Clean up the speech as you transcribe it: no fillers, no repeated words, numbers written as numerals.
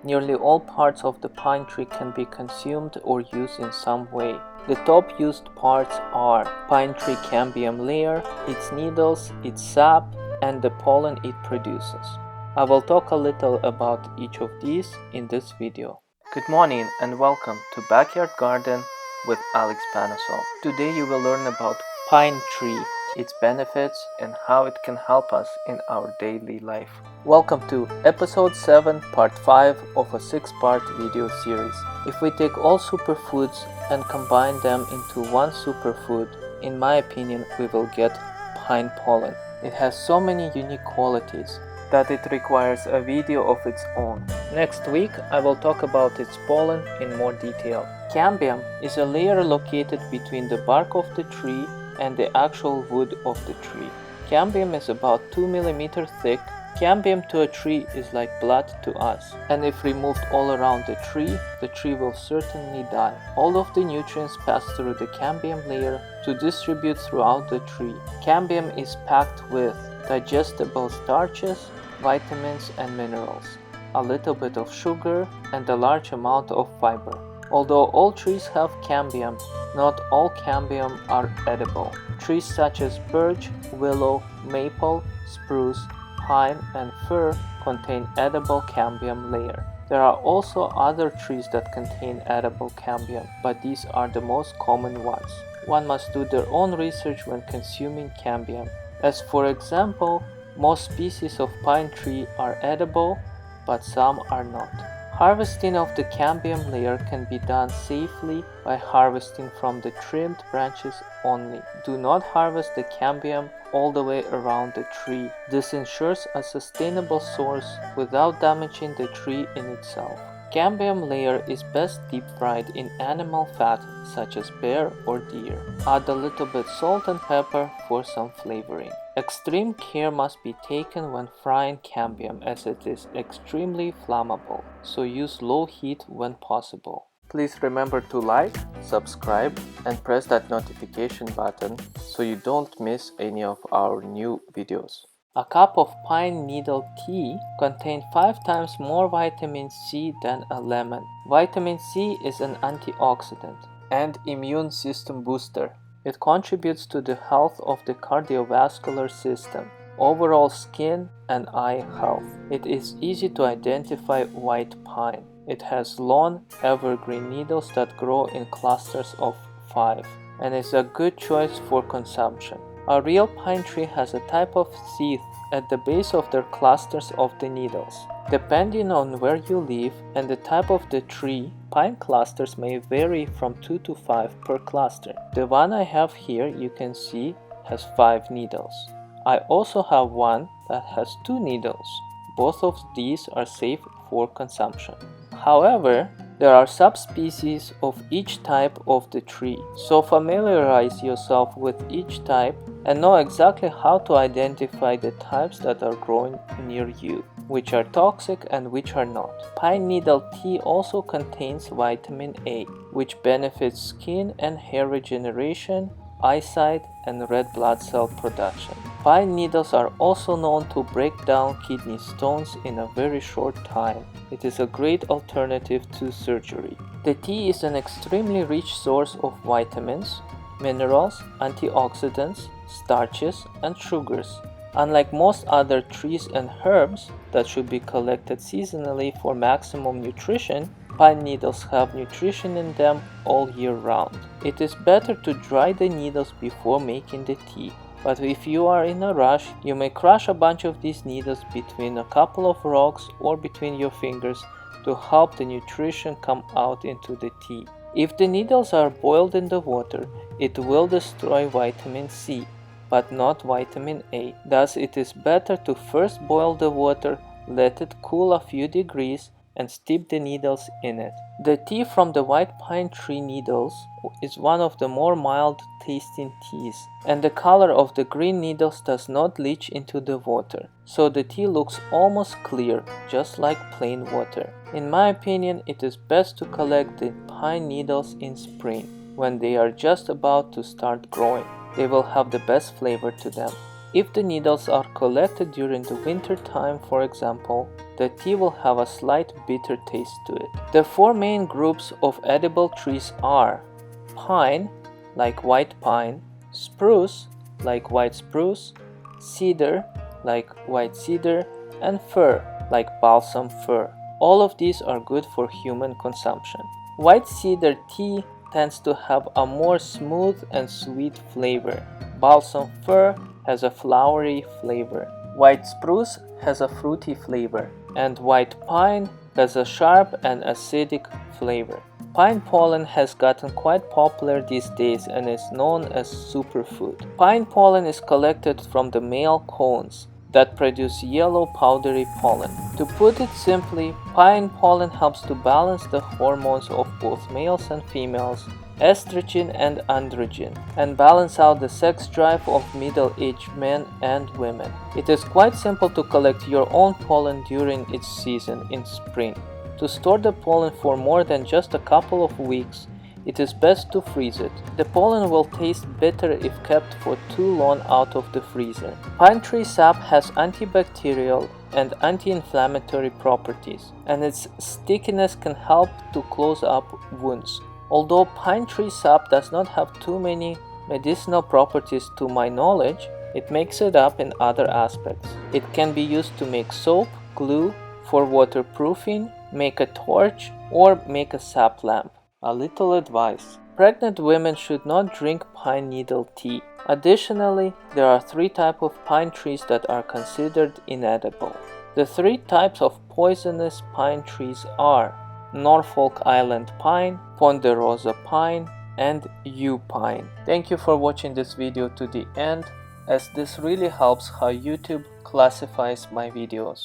Nearly all parts of the pine tree can be consumed or used in some way. The top used parts are pine tree cambium layer, its needles, its sap, and the pollen it produces. I will talk a little about each of these in this video. Good morning and welcome to Backyard Garden with Alex Panasov. Today you will learn about pine tree, its benefits, and how it can help us in our daily life. Welcome to episode 7, part 5 of a 6-part video series. If we take all superfoods and combine them into one superfood, in my opinion, we will get pine pollen. It has so many unique qualities that it requires a video of its own. Next week, I will talk about its pollen in more detail. Cambium is a layer located between the bark of the tree and the actual wood of the tree. Cambium is about 2 mm thick. Cambium to a tree is like blood to us, and if removed all around the tree will certainly die. All of the nutrients pass through the cambium layer to distribute throughout the tree. Cambium is packed with digestible starches, vitamins and minerals, a little bit of sugar, and a large amount of fiber. Although all trees have cambium, not all cambium are edible. Trees such as birch, willow, maple, spruce, pine, and fir contain edible cambium layer. There are also other trees that contain edible cambium, but these are the most common ones. One must do their own research when consuming cambium, as for example, most species of pine tree are edible, but some are not. Harvesting of the cambium layer can be done safely by harvesting from the trimmed branches only. Do not harvest the cambium all the way around the tree. This ensures a sustainable source without damaging the tree in itself. Cambium layer is best deep fried in animal fat such as bear or deer. Add a little bit salt and pepper for some flavoring. Extreme care must be taken when frying cambium as it is extremely flammable, so use low heat when possible. Please remember to like, subscribe, and press that notification button so you don't miss any of our new videos. A cup of pine needle tea contains 5 times more vitamin C than a lemon. Vitamin C is an antioxidant and immune system booster. It contributes to the health of the cardiovascular system, overall skin and eye health. It is easy to identify white pine. It has long, evergreen needles that grow in clusters of 5 and is a good choice for consumption. A real pine tree has a type of sheath at the base of their clusters of the needles. Depending on where you live and the type of the tree, pine clusters may vary from 2 to 5 per cluster. The one I have here, you can see, has 5 needles. I also have one that has 2 needles. Both of these are safe for consumption. However, there are subspecies of each type of the tree, so familiarize yourself with each type and know exactly how to identify the types that are growing near you, which are toxic and which are not. Pine needle tea also contains vitamin A, which benefits skin and hair regeneration, eyesight, and red blood cell production. Pine needles are also known to break down kidney stones in a very short time. It is a great alternative to surgery. The tea is an extremely rich source of vitamins, minerals, antioxidants, starches, and sugars. Unlike most other trees and herbs that should be collected seasonally for maximum nutrition, pine needles have nutrition in them all year round. It is better to dry the needles before making the tea, but if you are in a rush, you may crush a bunch of these needles between a couple of rocks or between your fingers to help the nutrition come out into the tea. If the needles are boiled in the water, it will destroy vitamin C, but not vitamin A. Thus, it is better to first boil the water, let it cool a few degrees, and steep the needles in it. The tea from the white pine tree needles is one of the more mild tasting teas, and the color of the green needles does not leach into the water, so the tea looks almost clear, just like plain water. In my opinion, it is best to collect the pine needles in spring, when they are just about to start growing. They will have the best flavor to them. If the needles are collected during the winter time, for example, the tea will have a slight bitter taste to it. The four main groups of edible trees are pine, like white pine, spruce, like white spruce, cedar, like white cedar, and fir, like balsam fir. All of these are good for human consumption. White cedar tea tends to have a more smooth and sweet flavor. Balsam fir has a flowery flavor. White spruce has a fruity flavor, and white pine has a sharp and acidic flavor. Pine pollen has gotten quite popular these days and is known as superfood. Pine pollen is collected from the male cones that produce yellow powdery pollen. To put it simply, pine pollen helps to balance the hormones of both males and females, estrogen and androgen, and balance out the sex drive of middle-aged men and women. It is quite simple to collect your own pollen during its season in spring. To store the pollen for more than just a couple of weeks, it is best to freeze it. The pollen will taste bitter if kept for too long out of the freezer. Pine tree sap has antibacterial and anti-inflammatory properties, and its stickiness can help to close up wounds. Although pine tree sap does not have too many medicinal properties to my knowledge, it makes it up in other aspects. It can be used to make soap, glue, for waterproofing, make a torch, or make a sap lamp. A little advice: pregnant women should not drink pine needle tea. Additionally, there are 3 types of pine trees that are considered inedible. The 3 types of poisonous pine trees are Norfolk Island pine, ponderosa pine, and yew pine. Thank you for watching this video to the end, as this really helps how YouTube classifies my videos.